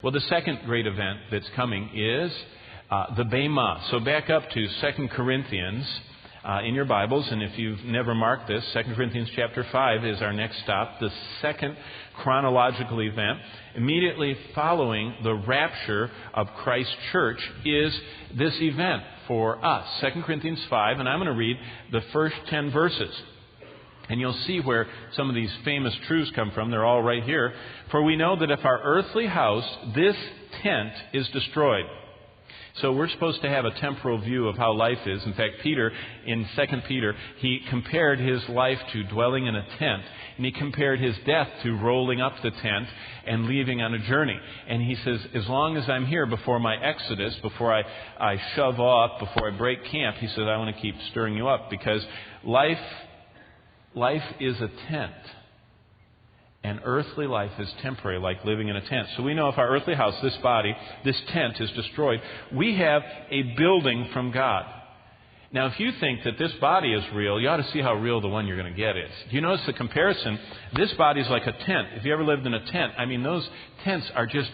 Well, the second great event that's coming is the Bema. So back up to 2 Corinthians in your Bibles, and if you've never marked this, 2 Corinthians chapter 5 is our next stop, the second chronological event. Immediately following the rapture of Christ's church is this event for us, 2 Corinthians 5, and I'm going to read the first 10 verses. And you'll see where some of these famous truths come from. They're all right here. For we know that if our earthly house, this tent, is destroyed. So we're supposed to have a temporal view of how life is. In fact, Peter, in 2 Peter, he compared his life to dwelling in a tent. And he compared his death to rolling up the tent and leaving on a journey. And he says, as long as I'm here before my exodus, before I shove off, before I break camp, he says, I want to keep stirring you up. Because life is a tent. And earthly life is temporary, like living in a tent. So we know if our earthly house, this body, this tent is destroyed, we have a building from God. Now, if you think that this body is real, you ought to see how real the one you're going to get is. Do you notice the comparison? This body is like a tent. If you ever lived in a tent, those tents are just,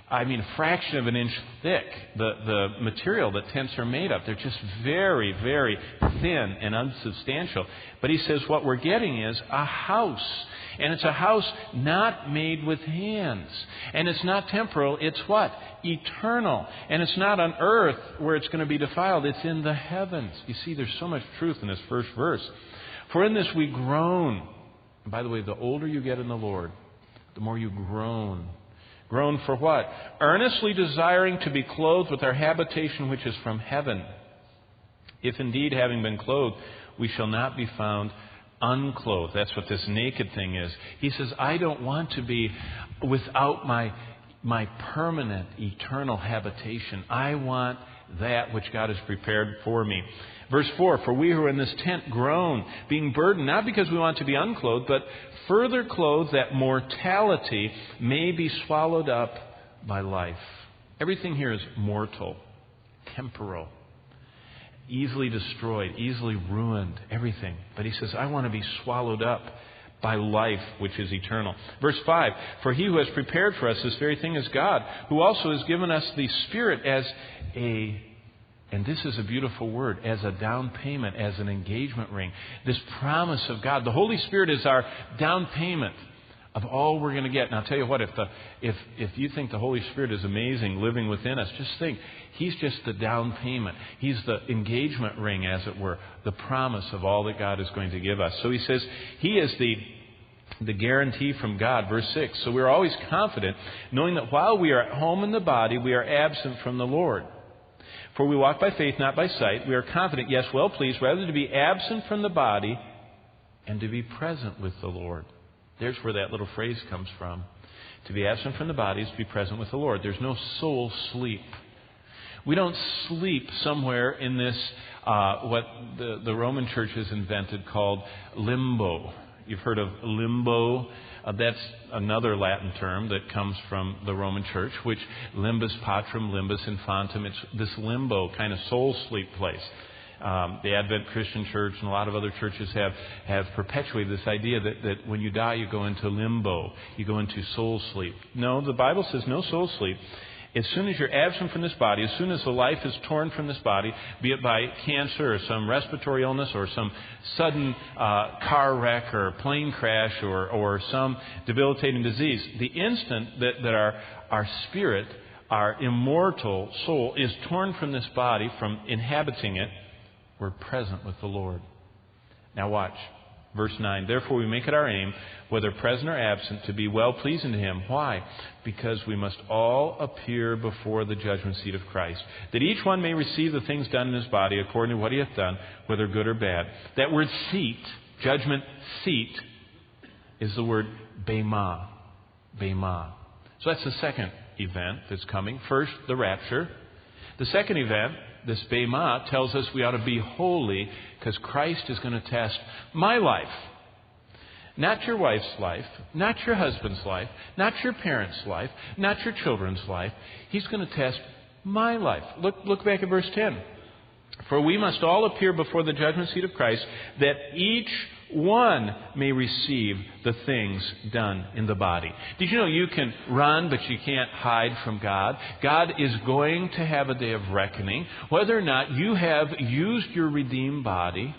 a fraction of an inch thick. The material that tents are made of, they're just very, very thin and unsubstantial. But he says what we're getting is a house. And it's a house not made with hands. And it's not temporal. It's what? Eternal. And it's not on earth where it's going to be defiled. It's in the heavens. You see, there's so much truth in this first verse. For in this we groan. And by the way, the older you get in the Lord, the more you groan. Groan for what? Earnestly desiring to be clothed with our habitation which is from heaven. If indeed, having been clothed, we shall not be found unclothed. That's what this naked thing is. He says, I don't want to be without my permanent, eternal habitation. I want that which God has prepared for me. Verse 4, for we who are in this tent groan, being burdened, not because we want to be unclothed, but further clothed that mortality may be swallowed up by life. Everything here is mortal, temporal, easily destroyed, easily ruined, everything. But he says, I want to be swallowed up by life, which is eternal. Verse 5, for he who has prepared for us this very thing is God, who also has given us the Spirit as and this is a beautiful word, as a down payment, as an engagement ring. This promise of God. The Holy Spirit is our down payment of all we're going to get. And I'll tell you what, if you think the Holy Spirit is amazing living within us, just think, He's just the down payment. He's the engagement ring, as it were, the promise of all that God is going to give us. So he says, He is the guarantee from God. Verse 6, so we're always confident, knowing that while we are at home in the body, we are absent from the Lord. For we walk by faith, not by sight. We are confident, yes, well pleased, rather to be absent from the body and to be present with the Lord. There's where that little phrase comes from. To be absent from the body is to be present with the Lord. There's no soul sleep. We don't sleep somewhere in this, what the Roman Church has invented called limbo. You've heard of limbo. That's another Latin term that comes from the Roman Church, which limbus patrum, limbus infantem. It's this limbo kind of soul sleep place. The Advent Christian Church and a lot of other churches have perpetuated this idea that when you die, you go into limbo. You go into soul sleep. No, the Bible says no soul sleep. As soon as you're absent from this body, as soon as the life is torn from this body, be it by cancer or some respiratory illness or some sudden car wreck or plane crash or some debilitating disease, the instant that our spirit, our immortal soul, is torn from this body, from inhabiting it, we're present with the Lord. Now watch. Verse 9, therefore we make it our aim, whether present or absent, to be well-pleasing to Him. Why? Because we must all appear before the judgment seat of Christ, that each one may receive the things done in his body according to what he hath done, whether good or bad. That word seat, judgment seat, is the word Bema. Bema. So that's the second event that's coming. First, the rapture. The second event, this Bema, tells us we ought to be holy because Christ is going to test my life. Not your wife's life, not your husband's life, not your parents' life, not your children's life. He's going to test my life. Look back at verse 10. For we must all appear before the judgment seat of Christ, that each one may receive the things done in the body. Did you know you can run, but you can't hide from God? God is going to have a day of reckoning, whether or not you have used your redeemed body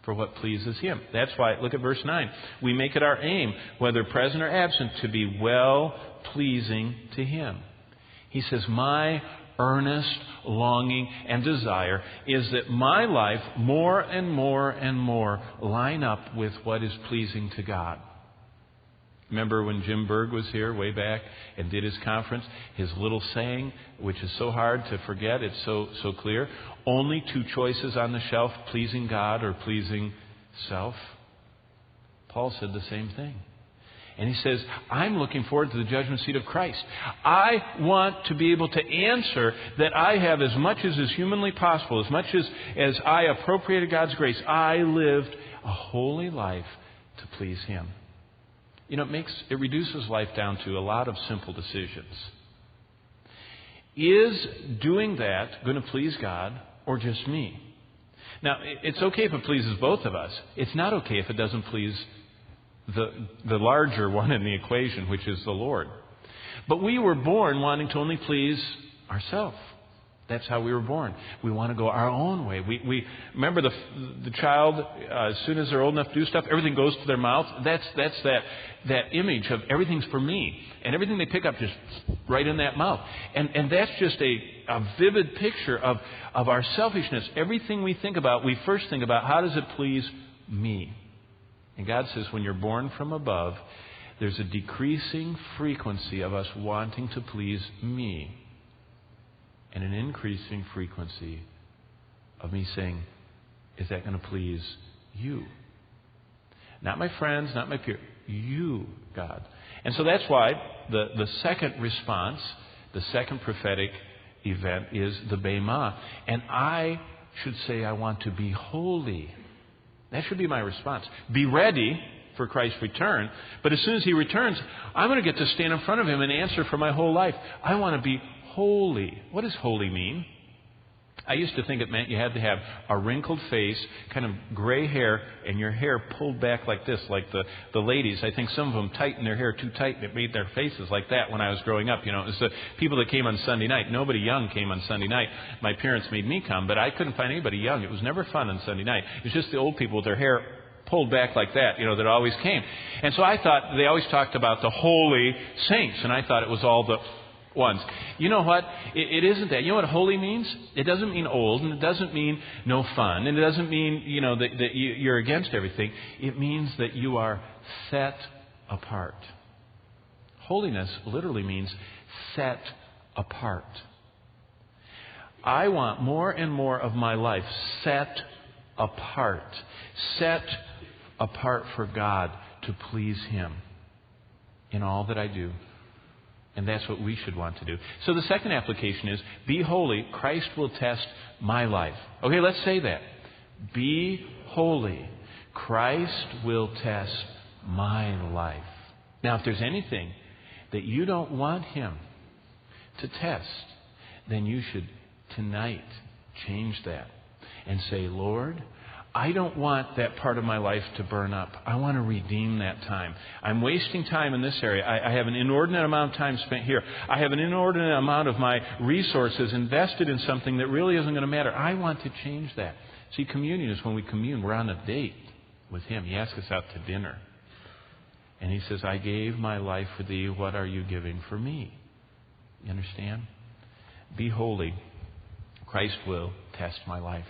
for what pleases Him. That's why, look at verse 9. We make it our aim, whether present or absent, to be well-pleasing to Him. He says, my earnest longing and desire is that my life more and more and more line up with what is pleasing to God. Remember when Jim Berg was here way back and did his conference, his little saying, which is so hard to forget, it's so clear, only two choices on the shelf, pleasing God or pleasing self. Paul said the same thing. And he says, I'm looking forward to the judgment seat of Christ. I want to be able to answer that I have as much as is humanly possible, as much as I appropriated God's grace. I lived a holy life to please Him. You know, it reduces life down to a lot of simple decisions. Is doing that going to please God or just me? Now, it's okay if it pleases both of us. It's not okay if it doesn't please the larger one in the equation, which is the Lord. But we were born wanting to only please ourselves. That's how we were born. We want to go our own way. We remember the child, as soon as they're old enough to do stuff, everything goes to their mouth. That's that image of everything's for me. And everything they pick up just right in that mouth. And that's just a vivid picture of our selfishness. Everything we think about, we first think about, how does it please me? And God says, when you're born from above, there's a decreasing frequency of us wanting to please me, and an increasing frequency of me saying, is that going to please you? Not my friends, not my peers. You, God. And so that's why the second response, the second prophetic event is the Bema. And I should say, I want to be holy. That should be my response. Be ready for Christ's return. But as soon as He returns, I'm going to get to stand in front of Him and answer for my whole life. I want to be holy. What does holy mean? I used to think it meant you had to have a wrinkled face, kind of gray hair, and your hair pulled back like this, like the ladies. I think some of them tightened their hair too tight, and it made their faces like that when I was growing up. You know, it was the people that came on Sunday night. Nobody young came on Sunday night. My parents made me come, but I couldn't find anybody young. It was never fun on Sunday night. It was just the old people with their hair pulled back like that, you know, that always came. And so I thought they always talked about the holy saints, and I thought it was all the ones. You know what? It isn't that. You know what holy means? It doesn't mean old, and it doesn't mean no fun, and it doesn't mean, you know, that you're against everything. It means that you are set apart. Holiness literally means set apart. I want more and more of my life set apart. Set apart for God to please Him in all that I do. And that's what we should want to do. So the second application is, be holy. Christ will test my life. Okay, let's say that. Be holy. Christ will test my life. Now, if there's anything that you don't want Him to test, then you should tonight change that and say, Lord, I don't want that part of my life to burn up. I want to redeem that time. I'm wasting time in this area. I have an inordinate amount of time spent here. I have an inordinate amount of my resources invested in something that really isn't going to matter. I want to change that. See, communion is when we commune. We're on a date with Him. He asks us out to dinner. And He says, I gave my life for thee. What are you giving for me? You understand? Be holy. Christ will test my life.